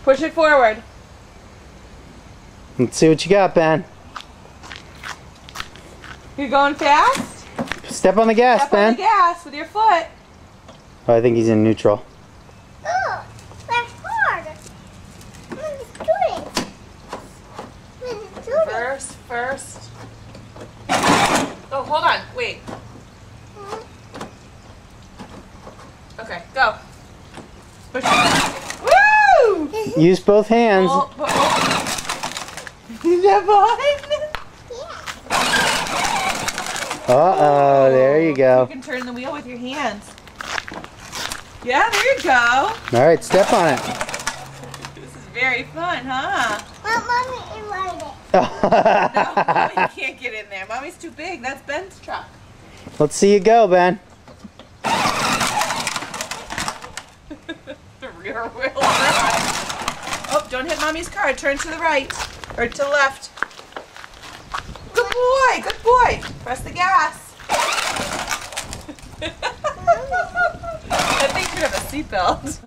Push it forward. Let's see what you got, Ben. You're going fast? Step on the gas, Step Ben. on the gas with your foot. Oh, I think he's in neutral. Oh, that's hard. What is it doing? What is it doing? First. Oh, hold on. Wait. Okay, go. Push it. Woo! Use both hands. Is that fun? Uh-oh, there you go. You can turn the wheel with your hands. Yeah, there you go. All right, step on it. This is very fun, huh? Well, Mommy invited it. No, Mommy can't get in there. Mommy's too big. That's Ben's truck. Let's see you go, Ben. The rear wheel drive. Oh, don't hit Mommy's car. Turn to the right. Or to the left. Good boy. Good boy. Press the gas. I think you have a seatbelt.